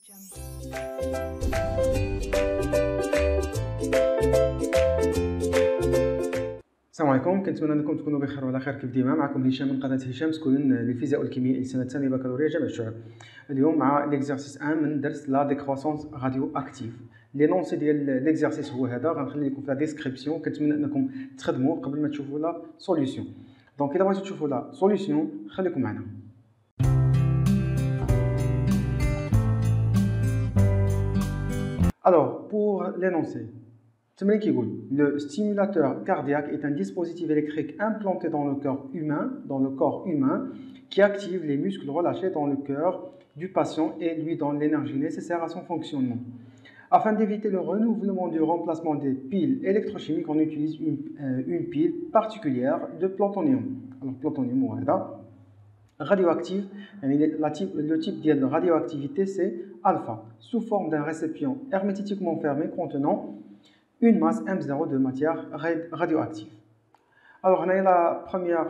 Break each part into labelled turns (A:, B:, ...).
A: السلام عليكم، كنتمنى انكم تكونوا بخير وعلى خير كيف ديما. معكم هشام من قناه هشام سكول للفيزياء والكيمياء للسنه الثانيه بكالوريا جامعه الشعب. اليوم مع ليكزارسيس 1 من درس لا ديكروسونس راديو اكتيف. لينونسي ديال ليكزارسيس هو هذا، غنخلي لكم في لا ديسكريبسيون. كنتمنى انكم تخدموه قبل ما تشوفوا لا سوليوشن. دونك الا بغيتوا تشوفوا لا سوليوشن خليكم معنا. Alors, pour l'énoncé, le stimulateur cardiaque est un dispositif électrique implanté dans le corps humain, qui active les muscles relâchés dans le cœur du patient et lui donne l'énergie nécessaire à son fonctionnement. Afin d'éviter le renouvellement du remplacement des piles électrochimiques, on utilise une pile particulière de plutonium. Alors, plutonium, radioactif, le type de radioactivité c'est alpha, sous forme d'un récipient hermétiquement fermé contenant une masse M0 de matière radioactive. Alors, la première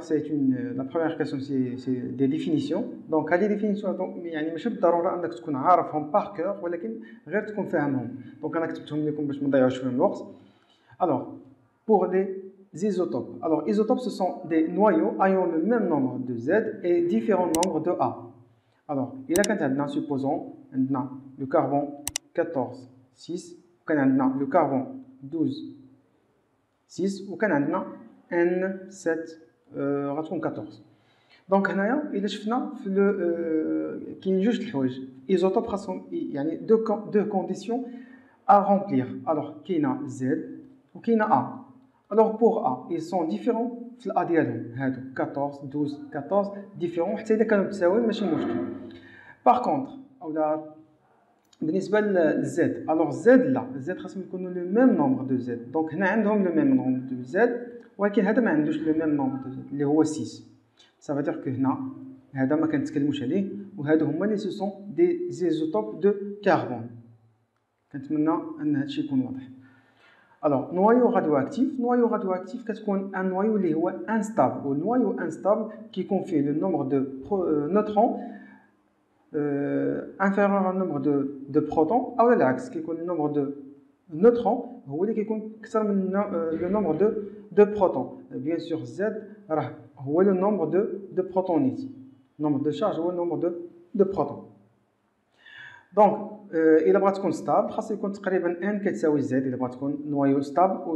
A: question, c'est des définitions. Donc, les définitions, ماشي بالضروره انك تكون عارفهم par cœur, ولكن غير تكون فاهمهم. Donc, انا كتبتهم لكم باش ما نضيعوش فيهم الوقت. Alors, pour les isotopes. Alors, isotopes, ce sont des noyaux ayant le même nombre de Z et différents nombres de A. Alors, il y a supposons le carbone 14, 6, le carbone 12, 6, ou N7, 14. Donc, il y a juste isotopes, il y a deux conditions à remplir. Alors, il y a Z ou il y a A. Alors, pour A, ils sont différents. 14, 12, 14, différents. Par contre, بالنسبة لZ, alors Z là, Z خاصهم يكونوا le même nombre de Z. Donc هنا عندهم le même nombre de Z, ولكن هذا ما عندوش le même nombre de Z اللي هو 6. Ça veut dire que هنا هذا ما كنتكلموش عليه، وهادو هما اللي سو دي زيزوتوب دو كربون. كنتمنى ان هادشي يكون واضح. Alors, noyau radioactif كتكون un noyau اللي هو instable. Au noyau instable qui confie le nombre de neutrons inférieur au nombre de protons, ou l'axe qui est le nombre de neutrons, qui est le nombre de protons. Bien sûr, Z est le nombre de protons. Le nombre de charges ou le nombre de protons. Donc, il va être stable, il va être N qui est Z, il va être noyau stable ou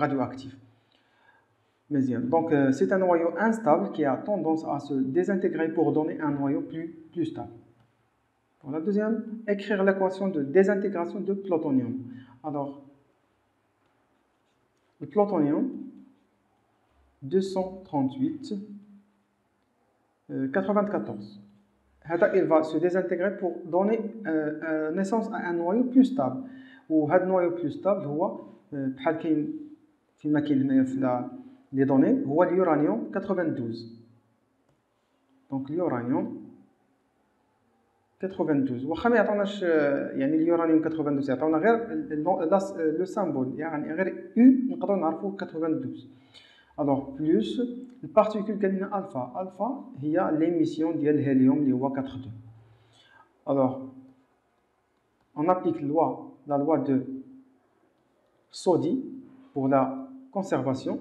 A: radioactif. Donc, c'est un noyau instable qui a tendance à se désintégrer pour donner un noyau plus stable. Pour la deuxième, écrire l'équation de désintégration de plutonium. Alors, le plutonium 238 94. Il va se désintégrer pour donner naissance à un noyau plus stable. Ou ce noyau plus stable, les données, c'est l'uranium 92. Donc l'uranium 92. واخا ما يعطوناش يعني اليورانيوم 92 يعطونا غير لو سامبول، يعني غير U نقدروا نعرفوا 92. Alors plus البارتيكول كاينه الفا هي l'émission ديال الهيليوم اللي هو 4.2. Alors on applique la loi de Soddy pour la conservation.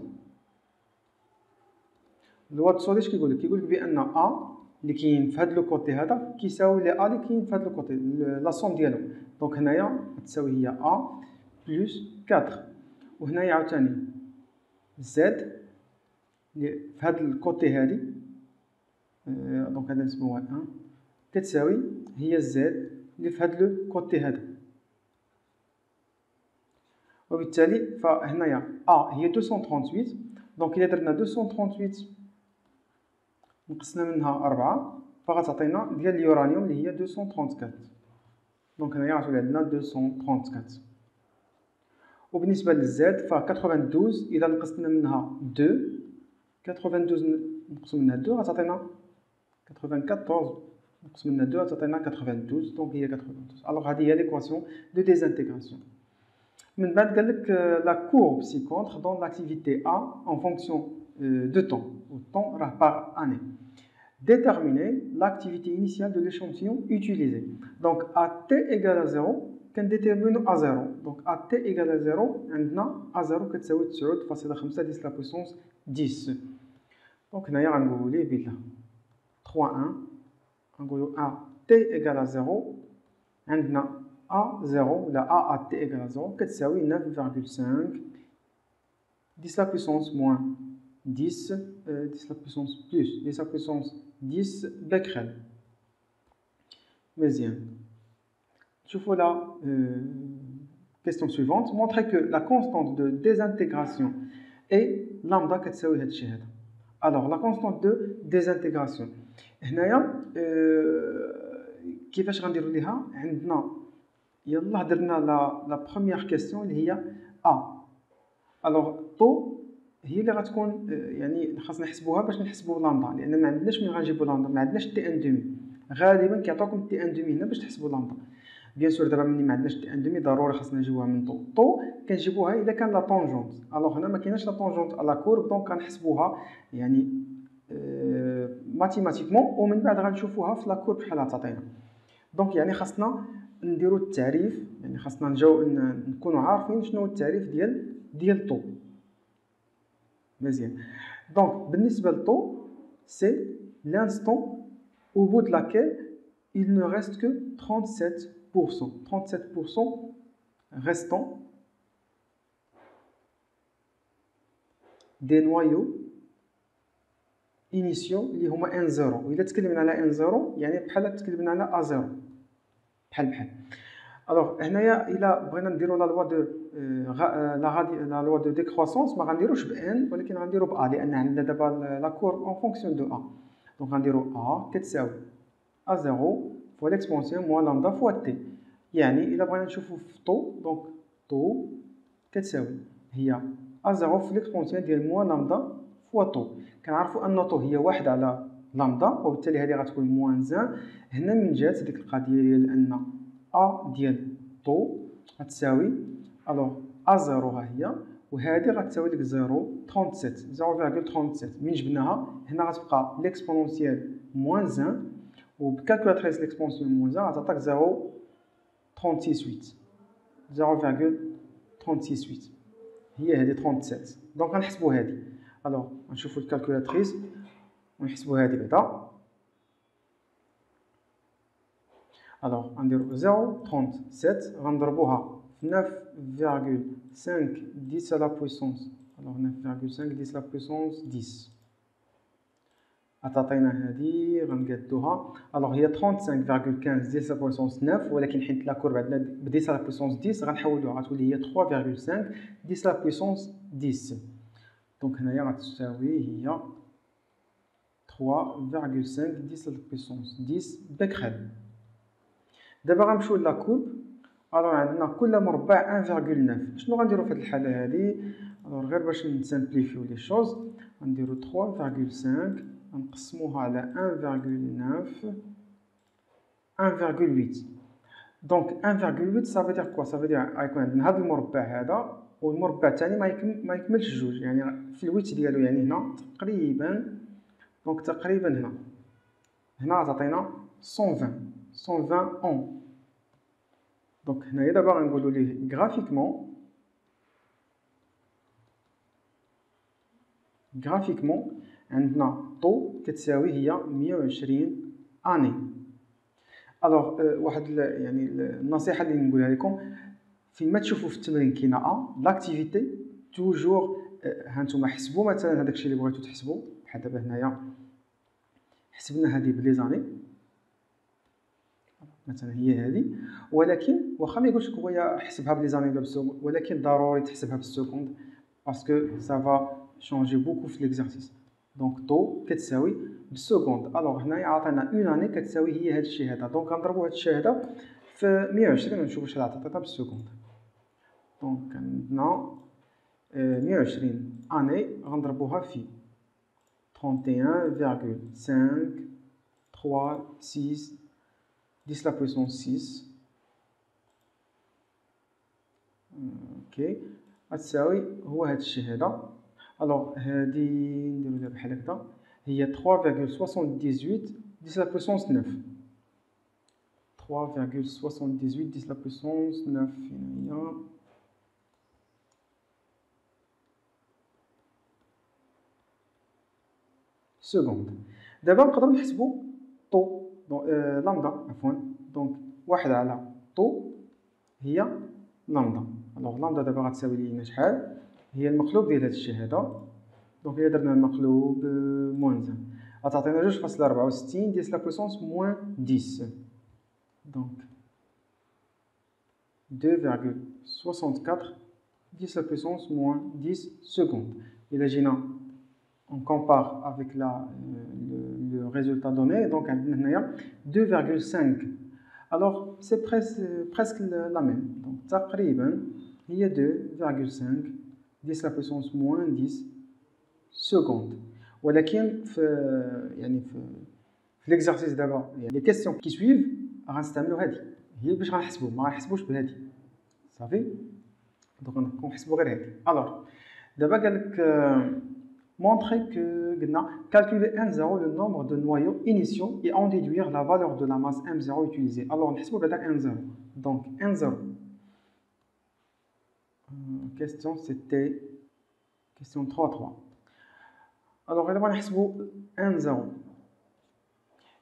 A: لوا تصودي اش كيقول لك بان ا اللي كاين في هذا لو كوتي هذا كيساوي لي ا اللي كاين في هذا لو كوتي لا سوم ديالو. دونك هنايا تساوي هي ا بلس 4، وهنايا عاوتاني زد اللي في هذا الكوتي هذه، دونك هذا نسموها 1 كتساوي هي زد اللي في هذا لو كوتي هذا. وبالتالي فهنايا ا هي 238. دونك الا درنا 238 نقصنا منها 4 فغتعطينا ديال اليورانيوم اللي هي 234. دونك هنايا غتولي عندنا 234. وبالنسبه للزاد ف 92 اذا نقصنا منها 2، 92 نقص منها 2 غتعطينا 94، نقص منها 2 غتعطينا 92. دونك هي 92. الوغ هذه هي ليكواسيون دو ديزانتيغراسيون. من بعد قال لك لا courbe ci-contre donne l'activité A en fonction de temps. Le temps راه par année. Déterminer l'activité initiale de l'échantillon utilisé. Donc, à t égale à 0, qu'on détermine à 0. Donc, à t égale à 0, on a à 0 qui est 9.5 10 la puissance 10. Donc, on a 3,1. À t égale à 0, on a à 0, la a à t égale à 0, qui est 9,5 10 la puissance moins 10, 10 la puissance plus 10 la puissance 10 becquerel. Deuxième. Je vois la question suivante. Montrer que la constante de désintégration est lambda qui تساوي هذا الشيء هذا. Alors la constante de désintégration. هنايا كيفاش غنديروا ليها؟ عندنا يلا درنا لا بروميير كيسيون اللي هي ا. الوغ طو هي اللي غتكون يعني خاصنا نحسبوها باش نحسبوا لامدا، لان ما عندناش من غنجيبوا لامدا، ما عندناش تي ان دومي. غالبا كيعطوكم تي ان دومي هنا باش تحسبوا لامدا. بيان سور دابا ملي ما عندناش تي ان دومي ضروري خاصنا نجيبوها من طو كنجيبوها الا كان لا طونجونت. الوغ هنا ما كايناش لا طونجونت على كورب، دونك غنحسبوها يعني ماتيماتيكمون، ومن بعد غنشوفوها في لا كورب بحال تعطينا. دونك يعني خاصنا نديرو التعريف، يعني خاصنا نكونوا عارفين شنو هو التعريف ديال طو. مزيان. دونك بالنسبه لطو سي l'instant au bout de laquelle il ne reste que 37% restant des noyaux initiaux اللي هما n0. واذا تكلمنا على n0 يعني بحال تكلمنا على a0 بحال. الوغ هنايا الا بغينا نديرو لا لوا دو لا لوا دو ديكروسونس ما غنديروش ب n ولكن غنديرو ب a، لان عندنا دابا لا كورب اون فونكسيون دو a. دونك غنديرو a كتساوي a0 فوا ليكسبونسيون موان لامدا فوا تي. يعني الا بغينا نشوفو في طو، دونك طو كتساوي هي a0 في ليكسبونسيون ديال موان لامدا فوا طو. كنعرفو ان طو هي واحد على لامدا، وبالتالي هذه غتكون موان زان. هنا من جات ديك القضيه ديال ان ا ديال طو غتساوي الوغ a0 ها هي، وهذه غتساوي لك 0.37. من جبناها هنا غتبقى ليكسبونونسيال موان زان، وبكالكولاتريس ليكسبونسيون موان زان غتعطيك 0.38 هي هذه 37. دونك غنحسبوا هذه. الوغ غنشوفوا الكالكولاتريس ونحسبوا هذه بعدا. الوغ غنديرو 0.37 غنضربوها في 9,5 10 لا بويسونس. الوغ 9,5 10 لا بويسونس 10 غتعطينا هذه غنقادوها. الوغ هي 35,15 10 لا بويسونس 9، ولكن حيت لا كورب عندنا ب 10 لا بويسونس 10 غنحولوها غتولي هي 3,5 10 لا بويسونس 10. دونك هنايا غتساوي هي 3,5 10 لا بويسونس 10 بكرل. دابا غنمشيو لا كورب. الوغ عندنا كل مربع 1,9. شنو غنديرو في هذه الحاله هذه؟ الوغ غير باش نسامبليفيو لي شوز غنديرو 3,5 نقسموها على 1,8. دونك 1,8 صافي دير كوا؟ صافي دير غيكون عندنا هذا المربع هذا والمربع الثاني ما يكملش جوج، يعني في الويت ديالو يعني هنا تقريبا. دونك تقريبا هنا غتعطينا 120 اون. دونك هنايا دابا غنقولوا ليه غرافيكمون عندنا طو كتساوي هي 120 اني. الوغ واحد يعني النصيحه اللي نقولها لكم، فين ما تشوفوا في التمرين كاينه لاكتيفيتي توجور ها نتوما حسبوا مثلا هذاك الشيء اللي بغيتو تحسبوا. بحال دابا هنايا حسبنا هذه بلي زاني مثلا هي هذه، ولكن واخا ما يقولش لك هو حسبها بلي زاني ولا بالسكوند، ولكن ضروري تحسبها بالسكوند باسكو سافا شونجي بوكو في ليكزارسيس. دونك طو كتساوي بالسكوند. الوغ هنايا عطانا اون اني كتساوي هي هذا الشيء هذا. دونك غنضربوا هذا الشيء هذا في 120 ونشوفوا واش عطاتنا بالسكوند. دونك عندنا 120 اني غنضربوها في 31,536 10 la puissance 6. اوكي غتساوي هو هذا الشيء هذا. الوغ هادي نديرو دابا بحال هكذا. هي 3,78 10 la puissance 9. 3,78 10 la puissance 9 هنا هي seconde. دابا نقدروا نحسبوا طو لامدا عفوا. دونك 1 على طو هي لامدا. الوغ لامدا دابا غتساوي لينا شحال؟ هي المقلوب ديال هاد الشيء هذا. دونك إلا درنا المقلوب موان 1 غتعطينا 2.64 10 la puissance moins 10. دونك 2,64 10 la puissance moins 10 secondes. إلا جينا on compare avec le résultat donné, donc on a 2,5. Alors c'est presque la même. Donc il y a 2,5 10 la puissance moins 10 secondes. ولكن في l'exercice d'abord, les questions qui suivent غنستعملوا هذه هي باش غنحسبوا ما غنحسبوش بهذه صافي. دونك غنحسبوا غير هذه. الوغ دابا قال لك montrer que calculer M0 le nombre de noyaux initiaux et en déduire la valeur de la masse M0 utilisée. Alors on va faire M0. Donc M0. Question c'était question 3.3. Alors on va faire M0.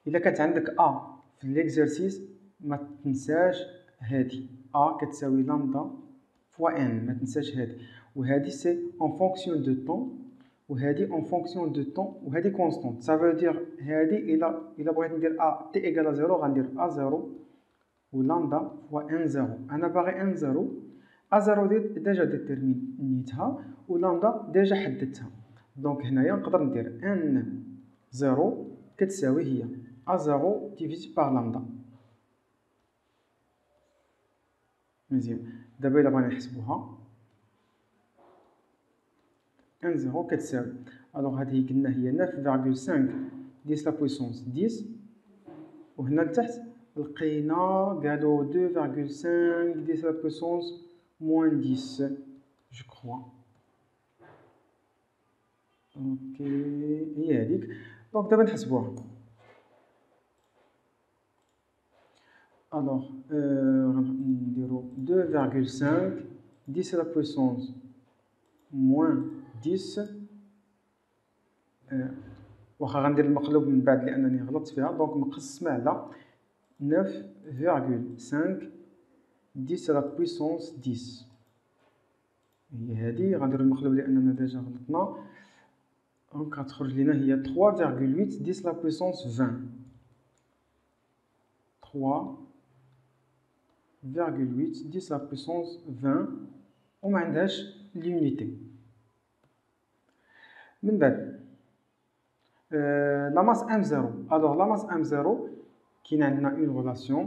A: إلا كانت عندك A في l'exercice ما تنساش هذه A كتساوي لامدا fois N ما تنساش هذه وهذه c'est en fonction de temps وهذه en fonction de temps وهذه constante. Ça veut dire هذه إلا بغيت ندير A t égale à 0 غندير A0 و لامدا fois N0. أنا باغي N0 A0 ديجا ديتيرمينيتها و لامدا ديجا حددتها. دونك هنايا نقدر ندير N0 كتساوي هي A0 divisé par لامدا. مزيان دابا إلا بغينا نحسبوها N0 كتساوي الوغ هذه قلنا هي 9.5 10 la puissance 10 وهنا لتحت لقينا قالوا 2.5 10 la puissance moins 10 جو كخوا. اوكي هي هذيك. دونك دابا نحسبوها. الوغ غنديرو 2.5 10 la puissance moins 10 واخا غندير المقلوب من بعد لانني غلطت فيها. دونك مقسمه على 9.5 10 la puissance 10 هي هذه. غندير المقلوب لاننا ديجا غلطنا. دونك غتخرج لينا هي 3.8 10 la puissance 20 3.8 10 la puissance 20 وما عندهاش l'unité. من بعد la masse M0. alors la masse M0 كاين عندنا une relation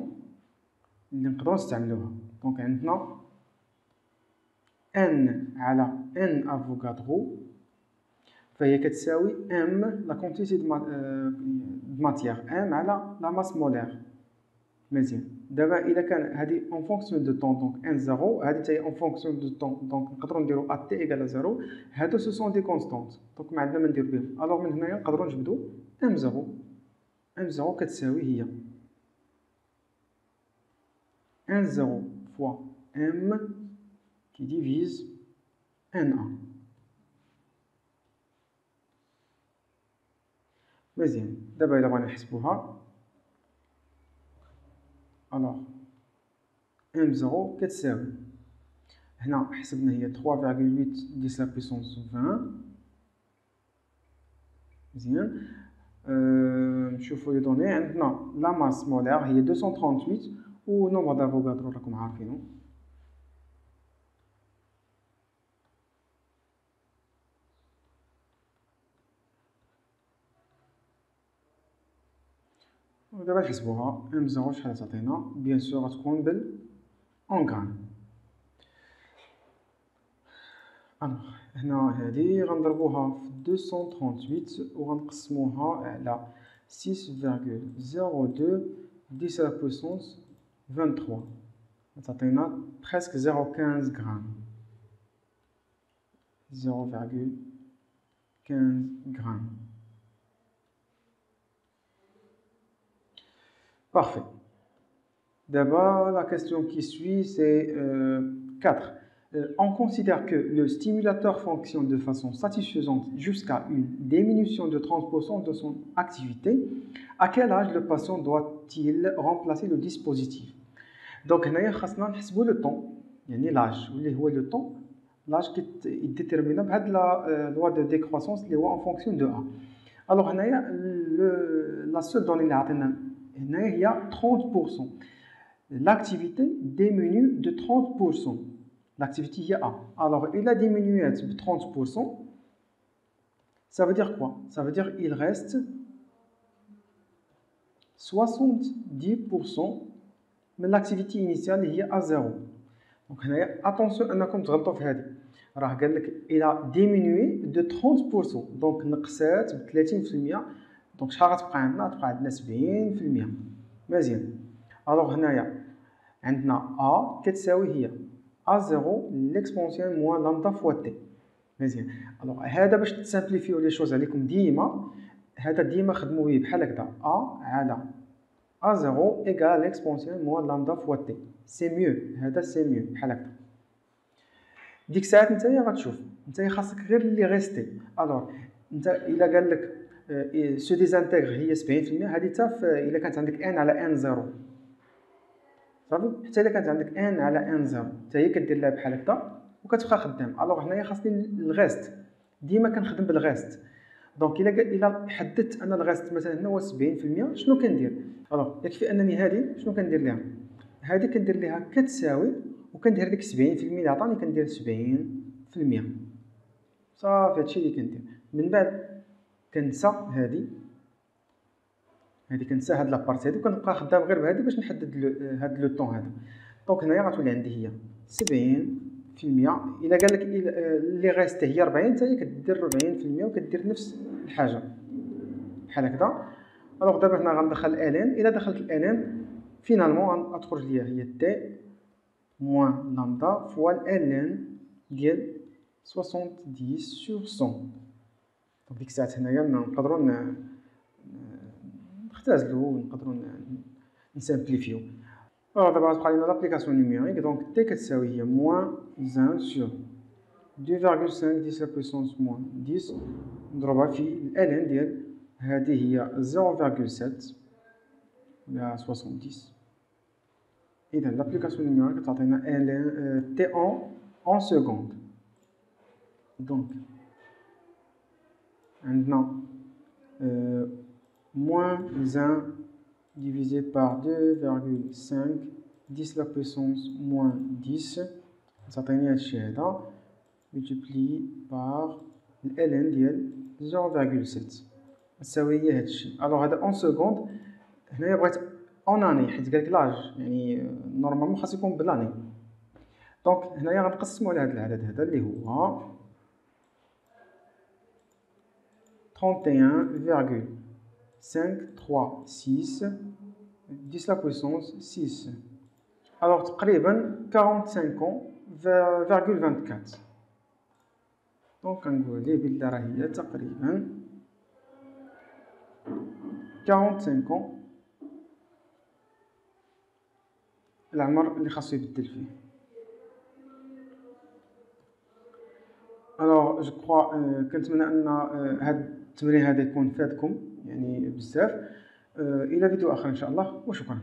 A: اللي نقدروا نستعملوها. دونك عندنا N على N افوغادرو فهي كتساوي M لا كونتيتي دو ماتيير M على لا ماس مولير. مزيان دابا الا كان هذه اون فونكسيون دو طون دونك ان زيرو هذه حتى هي اون فونكسيون دو طون دونك نقدروا نديرو ا تي ايكال زيرو. هادو سو سون دي كونستانت دونك ما عندنا ما ندير بهم. الوغ من هنايا نقدروا نجبدوا ام زيرو. ام زيرو كتساوي هي ان زيرو فوا ام كي ديفيز ان ا. مزيان دابا الا بغينا نحسبوها الوغ M0 كتساوي هنا حسبنا هي 3.8 10 la puissance 20. مزيان نشوفوا لي دوني. عندنا لا ماس مولير هي 238 و نومبر دافوغادرو راكم عارفينو. ودابا نحسبوها M0 شحال تعطينا. بيان سور غتكون en grammes. الوغ هنا هادي غنضربوها في 238 وغنقسموها على 6.02 10 la puissance 23 غتعطينا presque 0.15 غرام. 0.15 غرام. Parfait. D'abord, la question qui suit, c'est 4. On considère que le stimulateur fonctionne de façon satisfaisante jusqu'à une diminution de 30% de son activité. À quel âge le patient doit-il remplacer le dispositif? Donc, nous avons le temps, l'âge, le temps, l'âge qui est déterminé par la loi de décroissance en fonction de A. Alors, la seule donnée il y a 30%. L'activité diminue de 30%. L'activité est A. Alors, il a diminué de 30%. Ça veut dire quoi? Ça veut dire qu'il reste 70%, mais l'activité initiale est à 0. Donc, attention, il a diminué de 30%. Donc, نقصات ب 30%. Donc, شحال غتبقى عندنا؟ تبقى عندنا 70%. مزيان. Alors, هنايا عندنا A كتساوي هي A0 l'exponentielle moins lambda fois T. مزيان. alors هذا باش تسامبليفيو لي شوز عليكم ديما خدموا به بحال هكذا A على A0 égale l'exponentielle moins lambda fois T. سي ميو، هذا سي ميو بحال هكذا. ديك الساعات نتايا غتشوف نتايا خاصك غير اللي ريستي. الوغ انت الا قال لك سو ديزانتيغر هي 70%، هذه حتى الا كانت عندك ان على ان 0 صافي. حتى الا كانت عندك ان على ان 0 حتى هي كدير لها بحال هكا وكتبقى خدام. الوغ هنايا خاصني الغيست، ديما كنخدم بالغيست. دونك الا حددت انا الغيست مثلا هنا هو 70%، شنو كندير؟ الوغ يكفي انني هذه شنو كندير لها؟ هذه كندير لها كتساوي وكندير ديك 70% اللي عطاني كندير 70%. صافي هادشي اللي كندير. من بعد كنسى هادي كنسى هاد لابارتي هادي وكنبقى خدام غير بهادي باش نحدد هاد لو طون هذا. دونك هنايا غتولي عندي هي 70%. الا قال لك اللي غيست هي 40، حتى هي كدير 40% وكدير نفس الحاجه بحال هكذا. الوغ دابا هنا غندخل الان. الا دخلت الان فينالمون غتخرج ليا هي تي موان لامدا فوا الان ديال 70 sur 100. دونك ديك الساعات هنايا نقدروا نختازلو ونقدروا نسامبليفيو. دابا غتبقى لينا لابليكاسيون نيميريك. دونك تي كتساوي هي موان 1 sur 2,5 10 la puissance moins 10 نضربها في الان ديال هذه هي 0,7 ولا 70. إذا لابليكاسيون نيميريك تعطينا تي en seconde. دونك عندنا moins 1 divisé par 2,5 10 la puissance moins 10 تعطيني هادشي هذا multiplié par ln ديال 0,7 تساوي هي هادشي. الوغ هذا اون سكوند. هنايا بغيت اون اني حيت قالك لاج يعني نورمالمون خاص يكون بلاني. دونك هنايا غنقسمو على هذا العدد هذا اللي هو 31,536 10 la puissance 6. الوغ تقريبا 45,24. دونك كنقول ليه بلي راه هي تقريبا 45 العمر اللي خاصو يبدل فيه. الوغ جو كخوا كنتمنى ان هاد التمرين هذا يكون فادكم يعني بزاف. الى فيديو اخر ان شاء الله وشكرا.